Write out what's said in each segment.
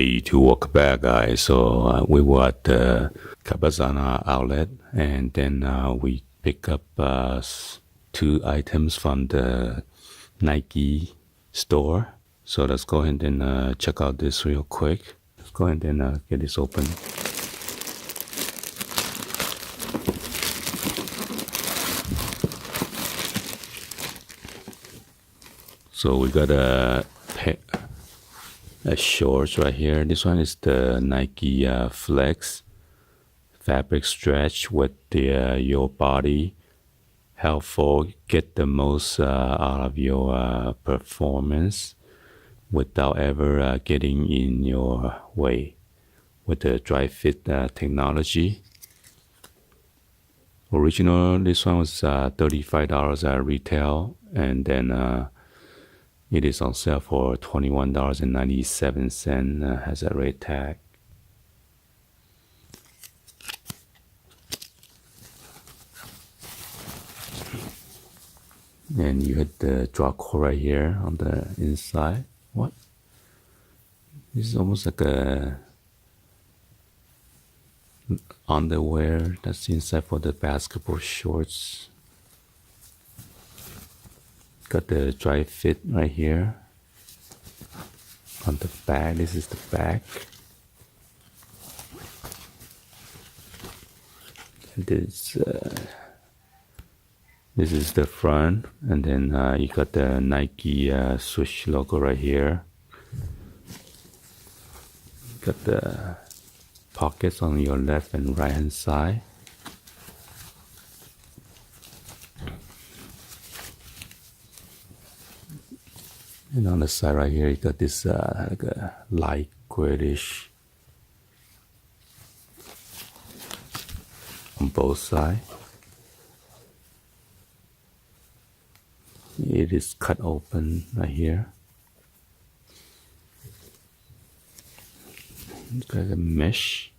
day to walk back, guys. So we were at the Cabazana outlet, and then we pick up 2 items from the Nike store. So let's go ahead and check out this real quick. Let's go ahead and get this open. So we got a shorts right here. This one is the Nike Flex fabric stretch with the your body, helpful, get the most out of your performance without ever getting in your way with the dry fit technology. Original, this one was $35 at retail, and then it is on sale for $21.97, has a rate tag. And you had the draw cord right here on the inside. What? This is almost like a underwear that's inside for the basketball shorts. Got the dry fit right here on the back. This is the back. And this is the front, and then you got the Nike swoosh logo right here. Got the pockets on your left and right hand side. And on the side right here, you got this like a light grayish on both sides. It is cut open right here. It's got a mesh.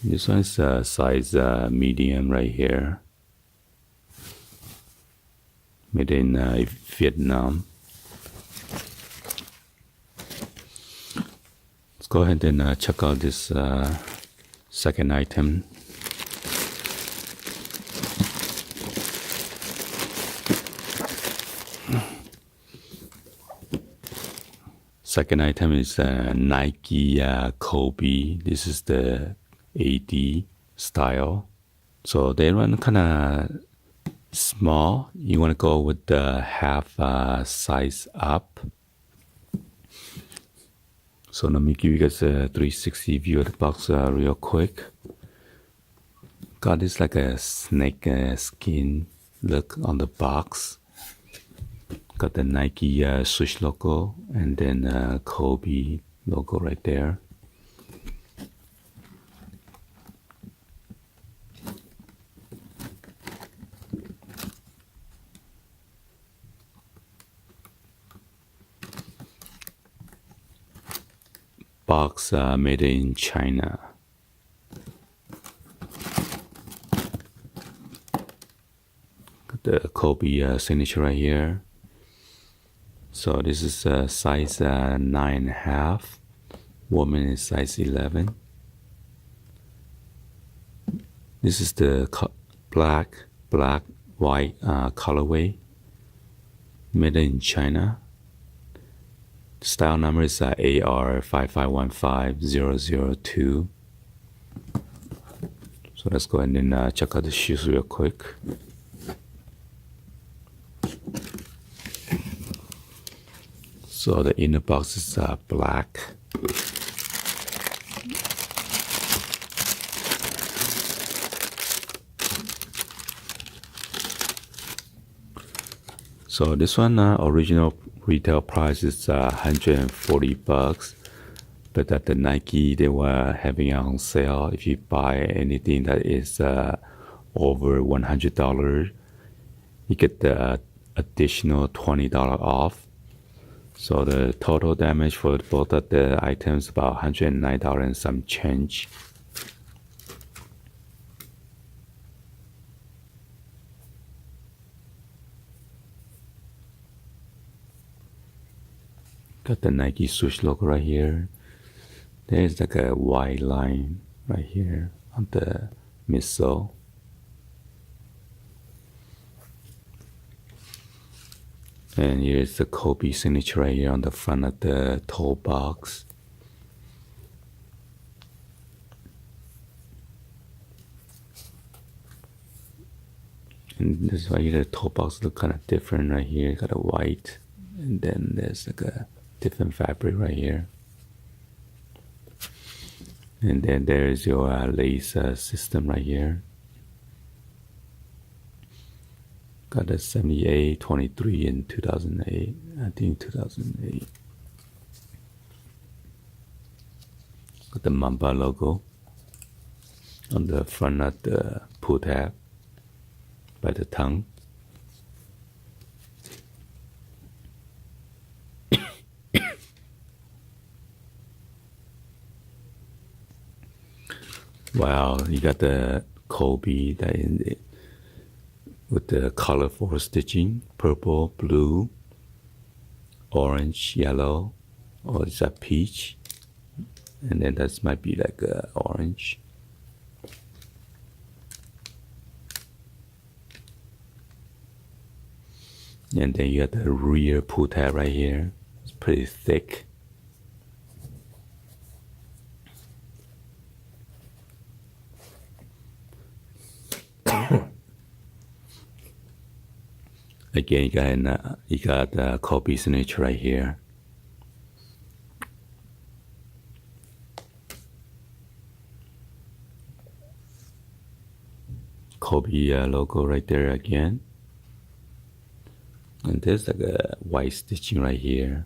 This one is size medium right here. Made in Vietnam. Let's go ahead and check out this second item. Second item is Nike Kobe. This is the AD style. So they run kind of small. You want to go with the half size up. So let me give you guys a 360 view of the box real quick. Got this like a snake skin look on the box. Got the Nike swoosh logo, and then Kobe logo right there. Box made in China. Got the Kobe signature right here. So this is size 9.5. Woman is size 11. This is the black, white colorway. Made in China. Style number is AR5515002. So let's go ahead and check out the shoes real quick. So the inner box is black. So this one original retail price is $140, but at the Nike they were having it on sale. If you buy anything that is over $100, you get the additional $20 off. So the total damage for both of the items about $109 and some change. Got the Nike swoosh logo right here. There's like a white line right here on the midsole. And here's the Kobe signature right here on the front of the toe box. And this right here, the toe box look kind of different right here. Got a white, and then there's like a different fabric right here. And then there's your lace system right here. Got a 78, 23, and 2008. I think 2008. Got the Mamba logo on the front of the pull tab by the tongue. Wow, you got the Kobe that in the, with the colorful stitching, purple, blue, orange, yellow, or is that peach? And then that might be like orange. And then you got the rear pull tab right here. It's pretty thick. Again, you got the Kobe signature right here. Kobe logo right there again. And there's like a white stitching right here.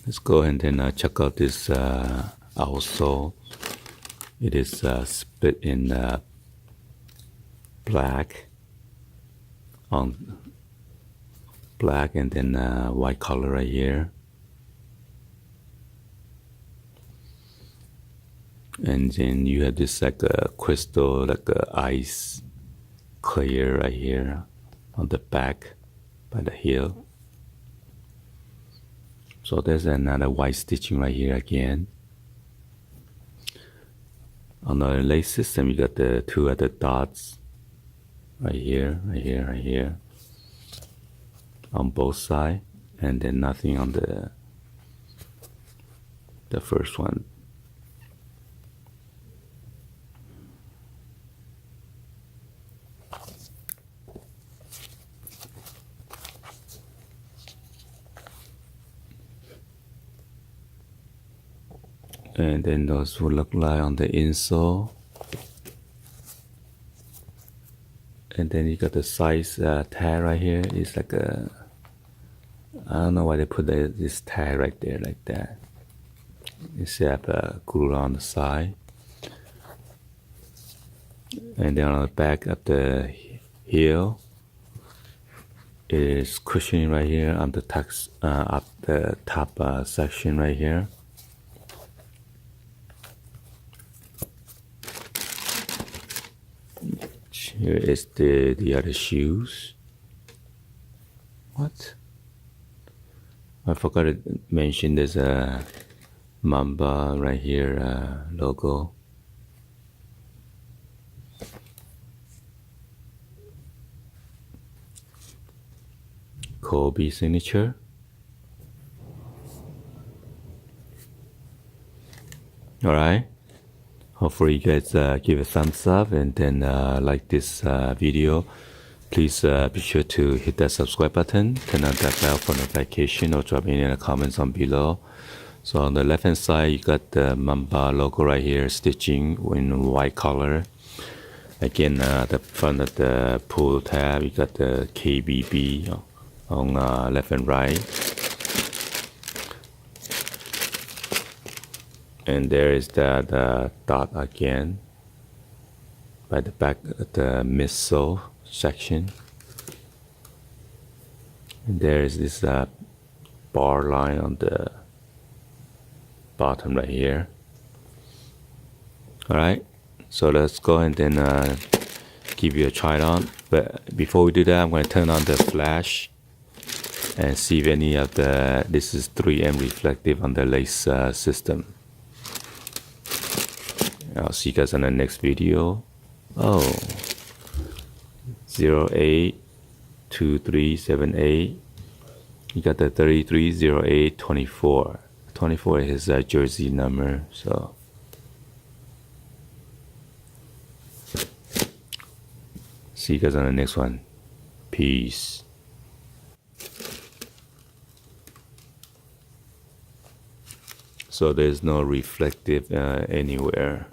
Let's go and then check out this outsole. It is split in black on black and then white color right here. And then you have this like a crystal, like a ice clear right here on the back by the heel. So there's another white stitching right here again. On the lace system, you got the two other dots right here, right here, right here on both sides, and then nothing on the first one. And then those will look like on the insole. And then you got the size tag right here. It's like a, I don't know why they put this tag right there like that. It's glued on the side. And then on the back of the heel, it is cushioning right here on the up the top section right here. Here is the other shoes. What? I forgot to mention there's a Mamba right here logo. Kobe signature. All right. Hopefully you guys give a thumbs up and then like this video. Please be sure to hit that subscribe button, turn on that bell for notification, or drop any comments on below. So on the left hand side, you got the Mamba logo right here, stitching in white color. Again, the front of the pull tab, you got the KBB on left and right. And there is that dot again by the back of the midsole section. And there is this bar line on the bottom right here. Alright, so let's go and then give you a try it on. But before we do that, I'm going to turn on the flash and see if any of this is 3M reflective on the lace system. I'll see you guys on the next video. Oh, 082378. You got the 330824. 24 is his jersey number, so. See you guys on the next one. Peace. So there's no reflective anywhere.